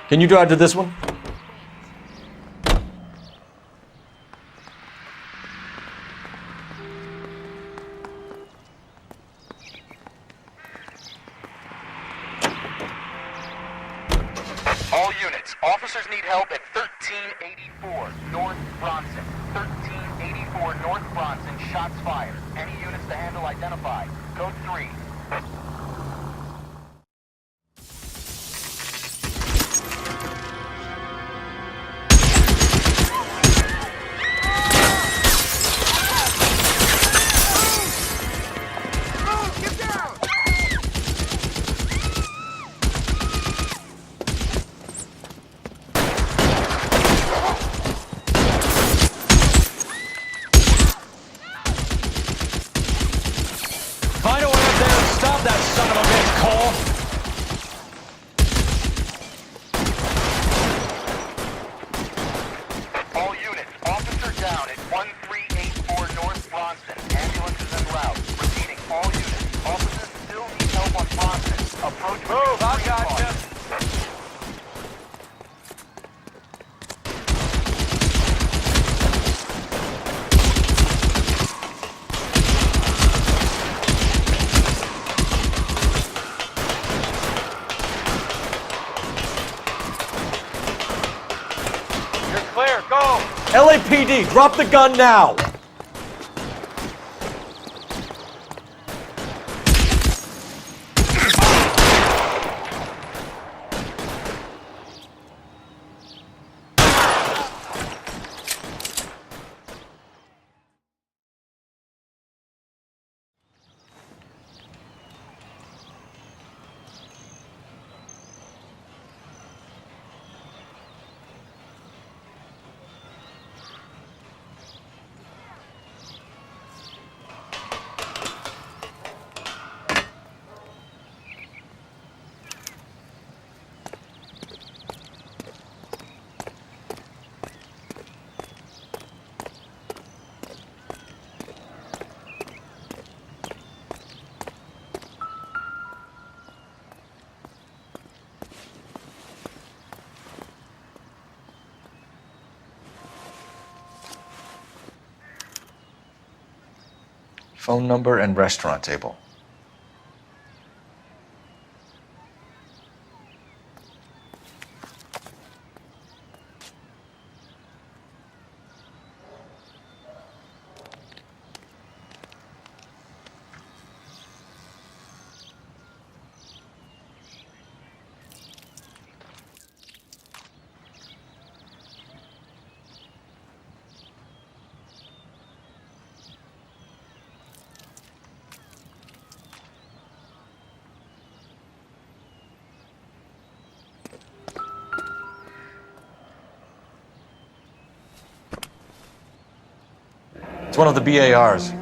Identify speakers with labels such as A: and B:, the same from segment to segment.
A: Can you drive to this one?
B: All units, officers need help at 1384 North Bronson. 1384 North Bronson, shots fired. Any units to handle identified. Code 3.
C: Find a way up there and stop that son of a bitch, Cole!
B: All units, officer down at 1384 North Bronson. Ambulances en route. Repeating, all units, officers still need help on Bronson. Approach.
C: Move, I got you. Clear, go!
A: LAPD, drop the gun now! Phone number and restaurant table. It's one of the BARs.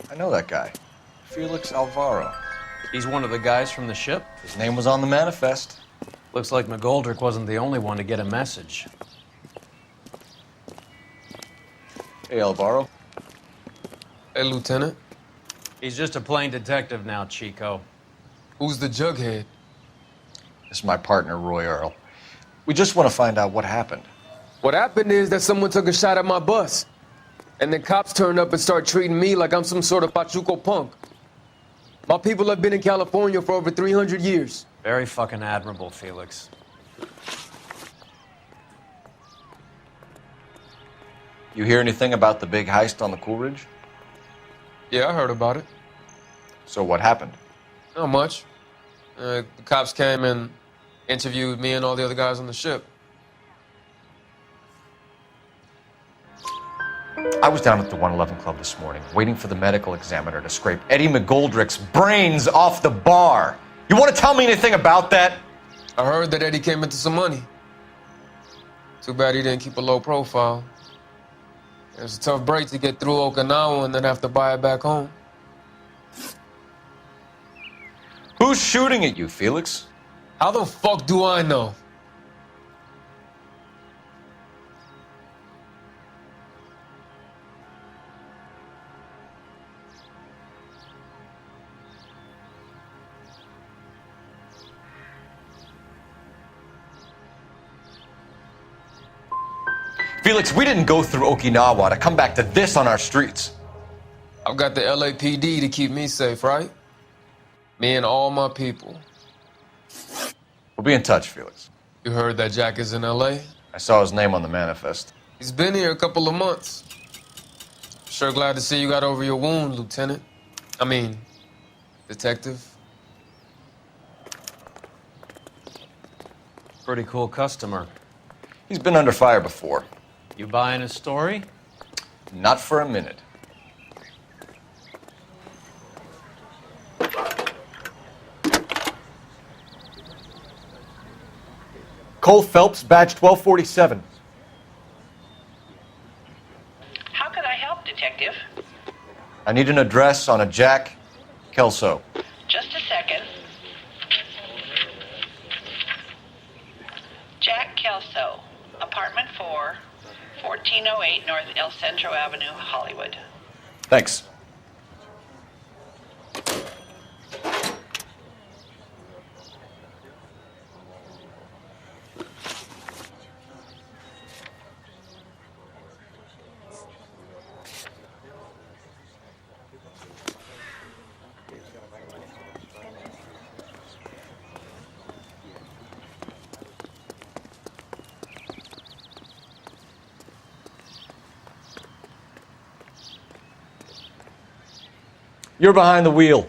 A: I know that guy. Felix Alvaro.
C: He's one of the guys from the ship?
A: His name was on the manifest.
C: Looks like McGoldrick wasn't the only one to get a message.
A: Hey, Alvaro.
D: Hey, Lieutenant.
C: He's just a plain detective now, Chico.
D: Who's the jughead?
A: This is my partner, Roy Earl. We just want to find out what happened.
D: What happened is that someone took a shot at my bus. And then cops turned up and started treating me like I'm some sort of Pachuco punk. My people have been in California for over 300 years.
C: Very fucking admirable, Felix.
A: You hear anything about the big heist on the Coolidge?
D: Yeah, I heard about it.
A: So what happened?
D: Not much. The cops came and interviewed me and all the other guys on the ship.
A: I was down at the 111 Club this morning, waiting for the medical examiner to scrape Eddie McGoldrick's brains off the bar. You want to tell me anything about that?
D: I heard that Eddie came into some money. Too bad he didn't keep a low profile. It was a tough break to get through Okinawa and then have to buy it back home.
A: Who's shooting at you, Felix?
D: How the fuck do I know?
A: Felix, we didn't go through Okinawa to come back to this on our streets.
D: I've got the LAPD to keep me safe, right? Me and all my people.
A: We'll be in touch, Felix.
D: You heard that Jack is in LA?
A: I saw his name on the manifest.
D: He's been here a couple of months. Sure glad to see you got over your wound, Lieutenant. I mean, Detective.
C: Pretty cool customer.
A: He's been under fire before.
C: You buying his story?
A: Not for a minute. Cole Phelps, badge 1247.
E: How can I help, Detective?
A: I need an address on a Jack Kelso.
E: Just a second. Jack Kelso, apartment 4, 1408 North El Centro Avenue, Hollywood.
A: Thanks. You're behind the wheel.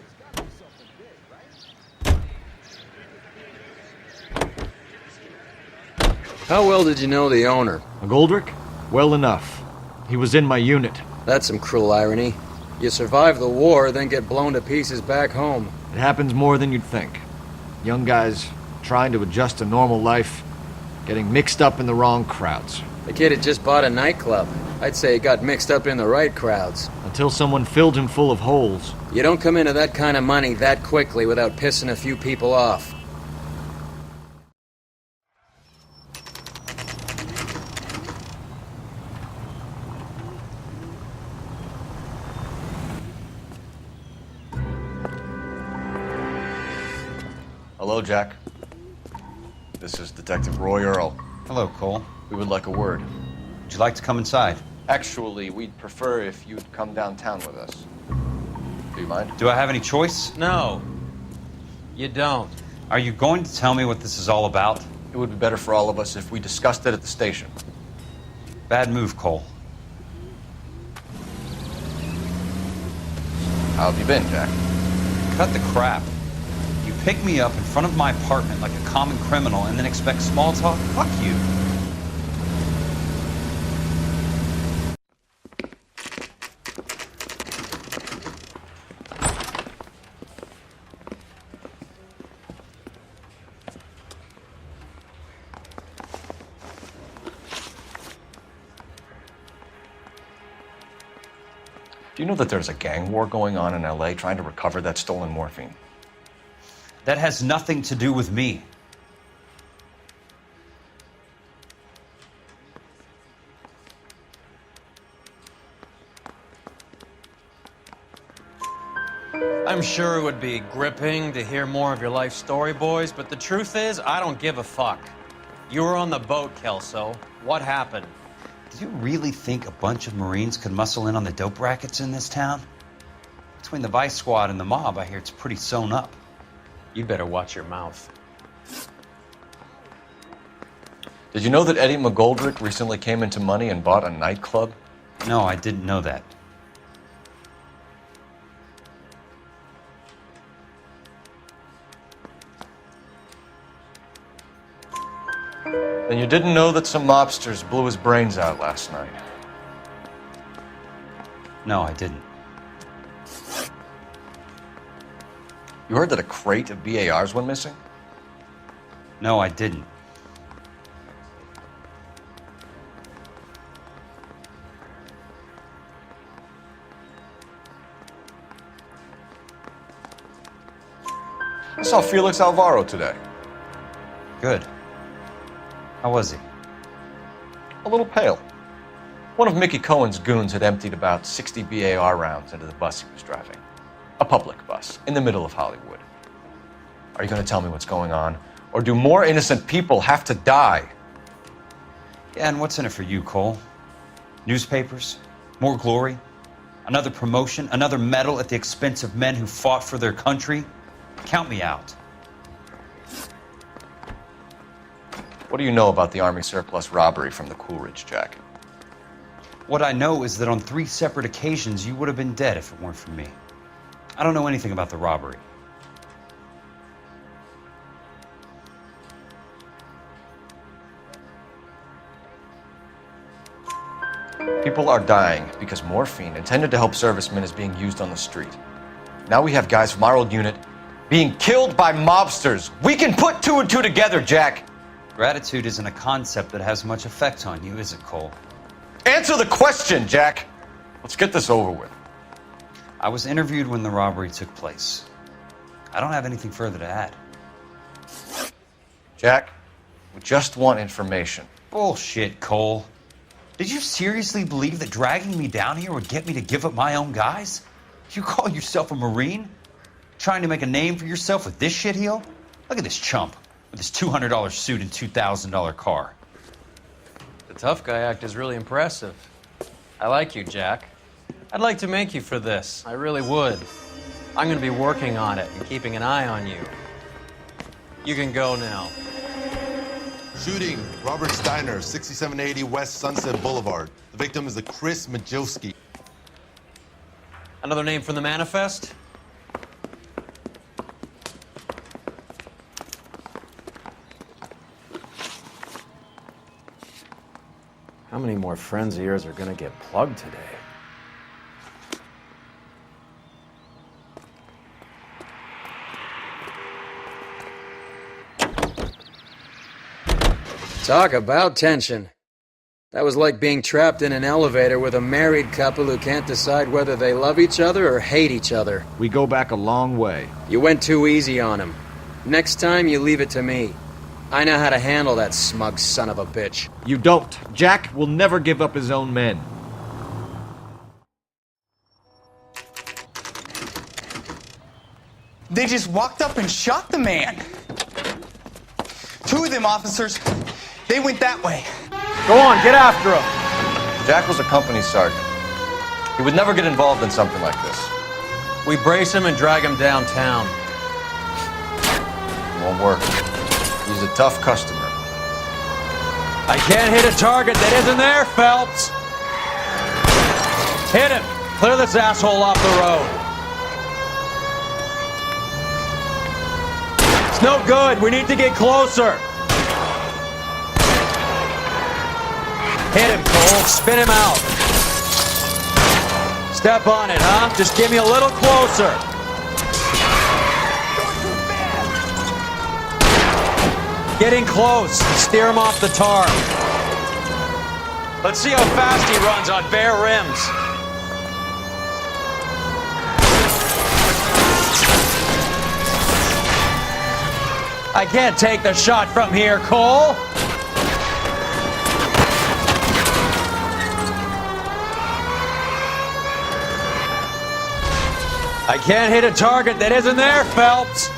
F: How well did you know the owner?
G: McGoldrick? Well enough. He was in my unit.
F: That's some cruel irony. You survive the war, then get blown to pieces back home.
G: It happens more than you'd think. Young guys trying to adjust to normal life, getting mixed up in the wrong crowds.
F: The kid had just bought a nightclub. I'd say he got mixed up in the right crowds.
G: Until someone filled him full of holes.
F: You don't come into that kind of money that quickly without pissing a few people off.
A: Hello, Jack. This is Detective Roy Earl.
H: Hello, Cole.
A: We would like a word.
H: Would you like to come inside?
A: Actually, we'd prefer if you'd come downtown with us. Do you mind?
H: Do I have any choice?
C: No. You don't.
H: Are you going to tell me what this is all about?
A: It would be better for all of us if we discussed it at the station.
H: Bad move, Cole.
A: How have you been, Jack?
H: Cut the crap. You pick me up in front of my apartment like a common criminal and then expect small talk? Fuck you.
A: Do you know that there's a gang war going on in LA trying to recover that stolen morphine?
H: That has nothing to do with me.
C: I'm sure it would be gripping to hear more of your life story, boys, but the truth is, I don't give a fuck. You were on the boat, Kelso. What happened?
H: Do you really think a bunch of Marines could muscle in on the dope rackets in this town? Between the Vice Squad and the mob, I hear it's pretty sewn up.
C: You better watch your mouth.
A: Did you know that Eddie McGoldrick recently came into money and bought a nightclub?
H: No, I didn't know that.
A: Then you didn't know that some mobsters blew his brains out last night.
H: No, I didn't.
A: You heard that a crate of BARs went missing?
H: No, I didn't.
A: I saw Felix Alvaro today.
H: Good. How was he?
A: A little pale. One of Mickey Cohen's goons had emptied about 60 BAR rounds into the bus he was driving. A public bus, in the middle of Hollywood. Are you going to tell me what's going on? Or do more innocent people have to die?
H: Yeah, and what's in it for you, Cole? Newspapers? More glory? Another promotion? Another medal at the expense of men who fought for their country? Count me out.
A: What do you know about the Army surplus robbery from the Coolidge, Jack?
H: What I know is that on 3 separate occasions you would have been dead if it weren't for me. I don't know anything about the robbery.
A: People are dying because morphine intended to help servicemen is being used on the street. Now we have guys from our old unit being killed by mobsters. We can put 2 and 2 together, Jack.
H: Gratitude isn't a concept that has much effect on you, is it, Cole?
A: Answer the question, Jack. Let's get this over with.
H: I was interviewed when the robbery took place. I don't have anything further to add.
A: Jack, we just want information.
H: Bullshit, Cole. Did you seriously believe that dragging me down here would get me to give up my own guys? You call yourself a Marine? Trying to make a name for yourself with this shitheel? Look at this chump with his $200 suit and $2,000 car.
C: The tough guy act is really impressive. I like you, Jack. I'd like to make you for this. I really would. I'm going to be working on it and keeping an eye on you. You can go now.
I: Shooting, Robert Steiner, 6780 West Sunset Boulevard. The victim is a Chris Majowski.
C: Another name from the manifest? How many more friends of yours are going to get plugged today?
F: Talk about tension. That was like being trapped in an elevator with a married couple who can't decide whether they love each other or hate each other.
G: We go back a long way.
F: You went too easy on him. Next time, you leave it to me. I know how to handle that smug son of a bitch.
G: You don't. Jack will never give up his own men.
J: They just walked up and shot the man. 2 of them officers, they went that way.
C: Go on, get after him.
A: Jack was a company sergeant. He would never get involved in something like this.
C: We brace him and drag him downtown.
A: It won't work. He's a tough customer.
C: I can't hit a target that isn't there, Phelps. Hit him. Clear this asshole off the road. It's no good. We need to get closer. Hit him, Cole. Spin him out. Step on it, huh? Just give me a little closer. Getting close. Steer him off the tar. Let's see how fast he runs on bare rims. I can't take the shot from here, Cole. I can't hit a target that isn't there, Phelps.